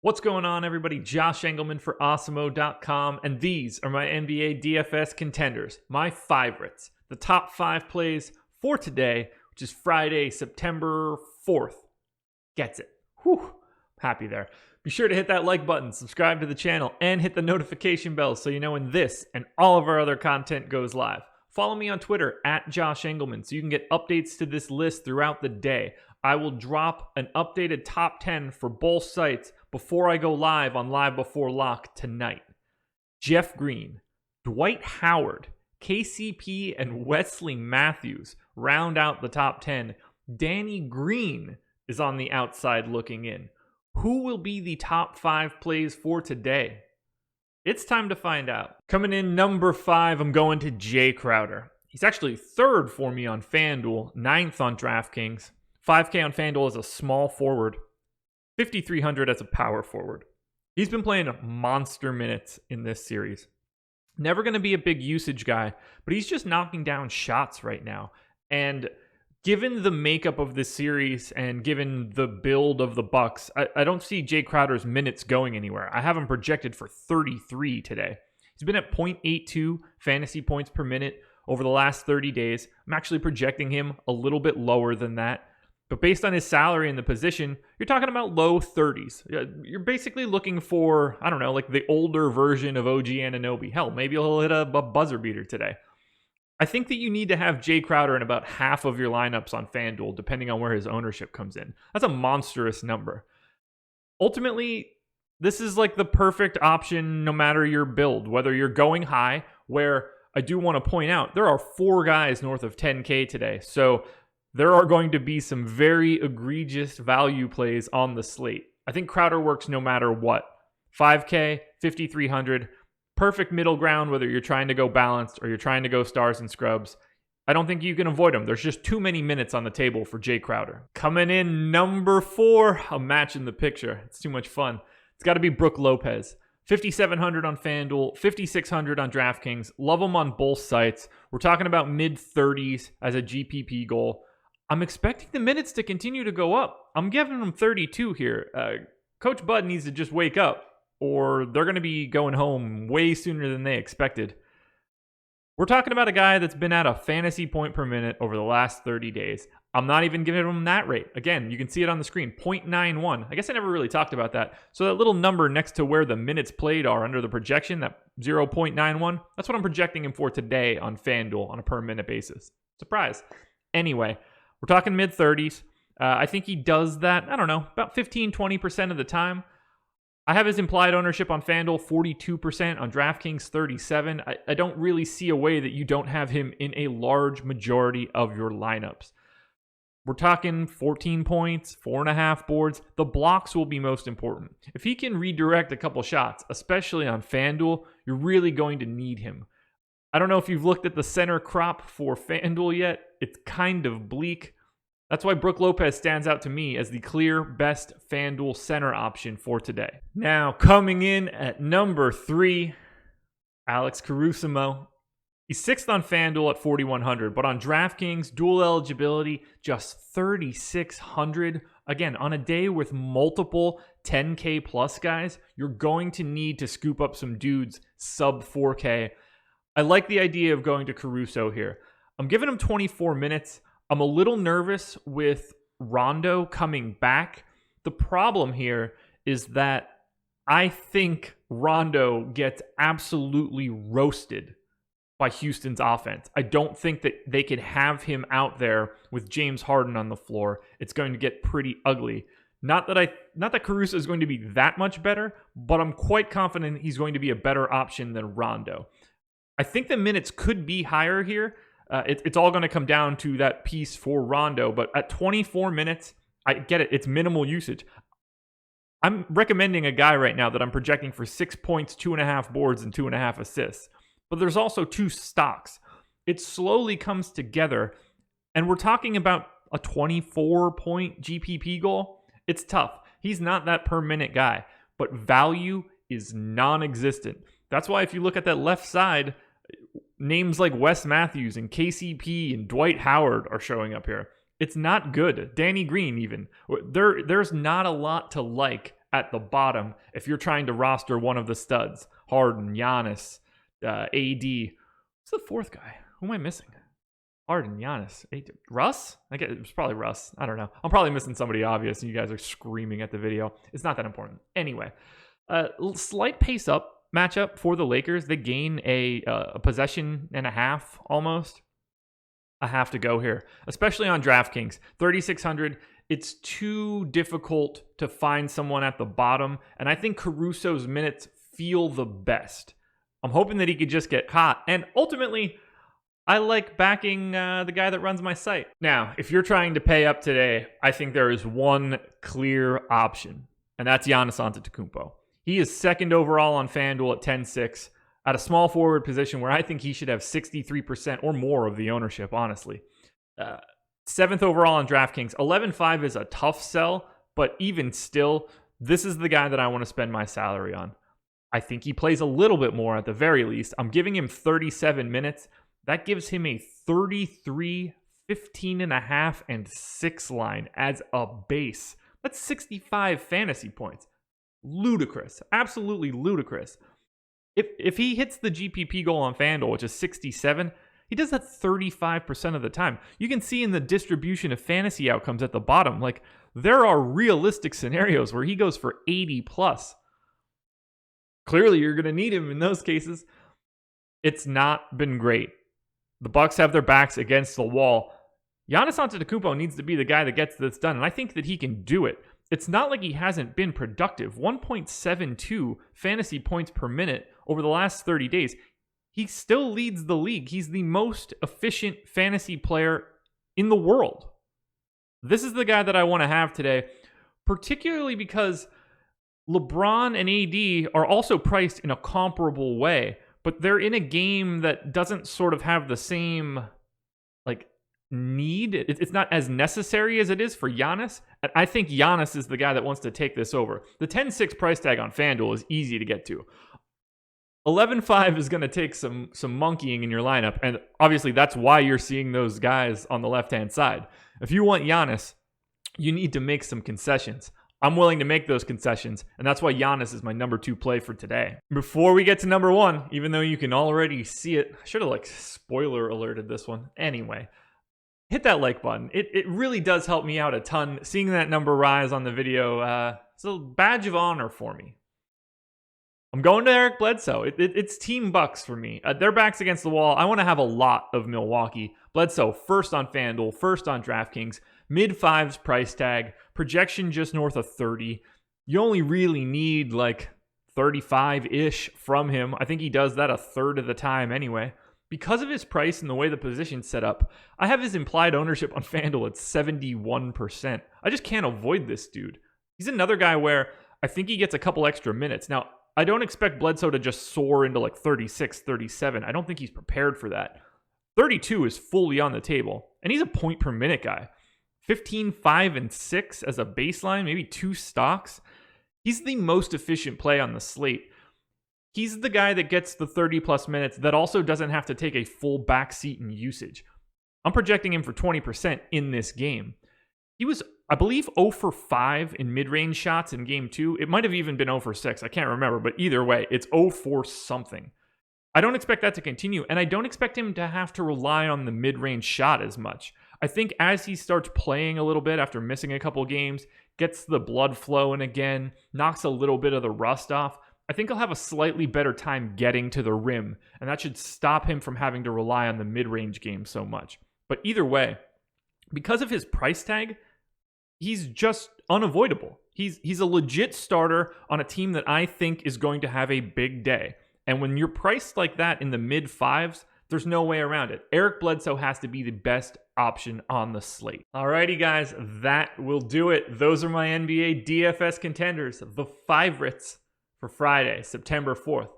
What's going on, everybody? Josh Engleman for Awesemo.com, and these are my NBA DFS contenders, my favorites, the top 5 plays for today, which is Friday, September 4th. Gets it. Whew, happy there. Be sure to hit that like button, subscribe to the channel, and hit the notification bell so you know when this and all of our other content goes live. Follow me on Twitter at Josh Engleman so you can get updates to this list throughout the day. I will drop an updated top 10 for both sites before I go live on Live Before Lock tonight. Jeff Green, Dwight Howard, KCP, and Wesley Matthews round out the top 10. Danny Green is on the outside looking in. Who will be the top 5 plays for today? It's time to find out. Coming in number 5, I'm going to Jay Crowder. He's actually 3rd for me on FanDuel, 9th on DraftKings. 5K on FanDuel as a small forward, 5,300 as a power forward. He's been playing monster minutes in this series. Never going to be a big usage guy, but he's just knocking down shots right now. And given the makeup of this series and given the build of the Bucks, I don't see Jay Crowder's minutes going anywhere. I have him projected for 33 today. He's been at 0.82 fantasy points per minute over the last 30 days. I'm actually projecting him a little bit lower than that. But based on his salary and the position, you're talking about low 30s. You're basically looking for, I don't know, like the older version of OG Anunoby. Hell, maybe he'll hit a buzzer beater today. I think that you need to have Jay Crowder in about half of your lineups on FanDuel, depending on where his ownership comes in. That's a monstrous number. Ultimately, this is like the perfect option no matter your build, whether you're going high, where I do want to point out, there are 4 guys north of 10K today. So there are going to be some very egregious value plays on the slate. I think Crowder works no matter what. 5K, 5,300, perfect middle ground, whether you're trying to go balanced or you're trying to go stars and scrubs. I don't think you can avoid him. There's just too many minutes on the table for Jay Crowder. Coming in number 4, a match in the picture. It's too much fun. It's got to be Brook Lopez. 5,700 on FanDuel, 5,600 on DraftKings. Love him on both sites. We're talking about mid-30s as a GPP goal. I'm expecting the minutes to continue to go up. I'm giving them 32 here. Coach Bud needs to just wake up, or they're going to be going home way sooner than they expected. We're talking about a guy that's been at a fantasy point per minute over the last 30 days. I'm not even giving him that rate. Again, you can see it on the screen, 0.91. I guess I never really talked about that. So that little number next to where the minutes played are under the projection, that 0.91, that's what I'm projecting him for today on FanDuel on a per minute basis. Surprise. Anyway, we're talking mid-30s. I think he does that, I don't know, about 15-20% of the time. I have his implied ownership on FanDuel 42%, on DraftKings 37%. I don't really see a way that you don't have him in a large majority of your lineups. We're talking 14 points, 4.5 boards. The blocks will be most important. If he can redirect a couple shots, especially on FanDuel, you're really going to need him. I don't know if you've looked at the center crop for FanDuel yet. It's kind of bleak. That's why Brook Lopez stands out to me as the clear best FanDuel center option for today. Now, coming in at number 3, Alex Caruso. He's 6th on FanDuel at 4,100, but on DraftKings, dual eligibility, just 3,600. Again, on a day with multiple 10K plus guys, you're going to need to scoop up some dudes sub 4K. I like the idea of going to Caruso here. I'm giving him 24 minutes. I'm a little nervous with Rondo coming back. The problem here is that I think Rondo gets absolutely roasted by Houston's offense. I don't think that they could have him out there with James Harden on the floor. It's going to get pretty ugly. Not that Caruso is going to be that much better, but I'm quite confident he's going to be a better option than Rondo. I think the minutes could be higher here. It's all going to come down to that piece for Rondo, but at 24 minutes, I get it. It's minimal usage. I'm recommending a guy right now that I'm projecting for 6 points, 2.5 boards, and 2.5 assists. But there's also 2 stocks. It slowly comes together, and we're talking about a 24-point GPP goal. It's tough. He's not that per-minute guy, but value is non-existent. That's why if you look at that left side, names like Wes Matthews and KCP and Dwight Howard are showing up here. It's not good. Danny Green even. There's not a lot to like at the bottom if you're trying to roster one of the studs. Harden, Giannis, AD. Who's the fourth guy? Who am I missing? Harden, Giannis, Russ? I guess it was probably Russ. I don't know. I'm probably missing somebody obvious, and you guys are screaming at the video. It's not that important. Anyway, slight pace up matchup for the Lakers. They gain a possession and a half almost. I have to go here, especially on DraftKings. 3,600. It's too difficult to find someone at the bottom, and I think Caruso's minutes feel the best. I'm hoping that he could just get caught, and ultimately, I like backing the guy that runs my site. Now, if you're trying to pay up today, I think there is one clear option, and that's Giannis Antetokounmpo. He is second overall on FanDuel at 10-6 at a small forward position where I think he should have 63% or more of the ownership, honestly. 7th overall on DraftKings. 11.5 is a tough sell, but even still, this is the guy that I want to spend my salary on. I think he plays a little bit more at the very least. I'm giving him 37 minutes. That gives him a 33, 15.5, and 6 line as a base. That's 65 fantasy points. Ludicrous. Absolutely ludicrous. If he hits the GPP goal on FanDuel, which is 67, he does that 35% of the time. You can see in the distribution of fantasy outcomes at the bottom, like there are realistic scenarios where he goes for 80 plus. Clearly, you're going to need him in those cases. It's not been great. The Bucks have their backs against the wall. Giannis Antetokounmpo needs to be the guy that gets this done, and I think that he can do it. It's not like he hasn't been productive. 1.72 fantasy points per minute over the last 30 days. He still leads the league. He's the most efficient fantasy player in the world. This is the guy that I want to have today, particularly because LeBron and AD are also priced in a comparable way, but they're in a game that doesn't sort of have the same need. It's not as necessary as it is for Giannis. And I think Giannis is the guy that wants to take this over. The 10-6 price tag on FanDuel is easy to get to. 11.5 is going to take some monkeying in your lineup, and obviously that's why you're seeing those guys on the left-hand side. If you want Giannis, you need to make some concessions. I'm willing to make those concessions, and that's why Giannis is my number 2 play for today. Before we get to number 1, even though you can already see it, I should have spoiler alerted this one. Anyway, hit that like button. It really does help me out a ton. Seeing that number rise on the video, it's a badge of honor for me. I'm going to Eric Bledsoe. It's Team Bucks for me. Their back's against the wall. I want to have a lot of Milwaukee. Bledsoe, first on FanDuel, first on DraftKings, mid-5s price tag, projection just north of 30. You only really need 35-ish from him. I think he does that a third of the time anyway. Because of his price and the way the position's set up, I have his implied ownership on FanDuel at 71%. I just can't avoid this dude. He's another guy where I think he gets a couple extra minutes. Now, I don't expect Bledsoe to just soar into 36, 37. I don't think he's prepared for that. 32 is fully on the table, and he's a point per minute guy. 15, 5, and 6 as a baseline, maybe 2 stocks. He's the most efficient play on the slate. He's the guy that gets the 30-plus minutes that also doesn't have to take a full backseat in usage. I'm projecting him for 20% in this game. He was, I believe, 0 for 5 in mid-range shots in Game 2. It might have even been 0 for 6. I can't remember, but either way, it's 0 for something. I don't expect that to continue, and I don't expect him to have to rely on the mid-range shot as much. I think as he starts playing a little bit after missing a couple games, gets the blood flowing again, knocks a little bit of the rust off, I think he'll have a slightly better time getting to the rim, and that should stop him from having to rely on the mid-range game so much. But either way, because of his price tag, he's just unavoidable. He's a legit starter on a team that I think is going to have a big day. And when you're priced like that in the mid-5s, there's no way around it. Eric Bledsoe has to be the best option on the slate. Alrighty, guys, that will do it. Those are my NBA DFS contenders, the favorites for Friday, September 4th.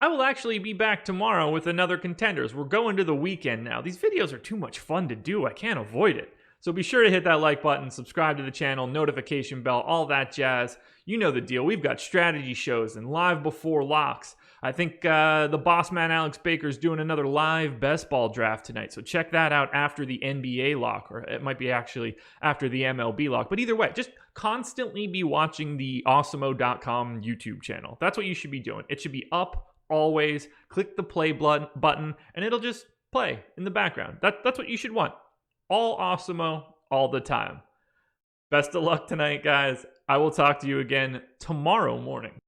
I will actually be back tomorrow with another contenders. We're going to the weekend now. These videos are too much fun to do. I can't avoid it. So be sure to hit that like button, subscribe to the channel, notification bell, all that jazz. You know the deal. We've got strategy shows and live before locks. I think the boss man Alex Baker is doing another live best ball draft tonight. So check that out after the NBA lock, or it might be actually after the MLB lock. But either way, just constantly be watching the Awesemo.com YouTube channel. That's what you should be doing. It should be up always. Click the play button and it'll just play in the background. That's what you should want. All Awesemo, all the time. Best of luck tonight, guys. I will talk to you again tomorrow morning.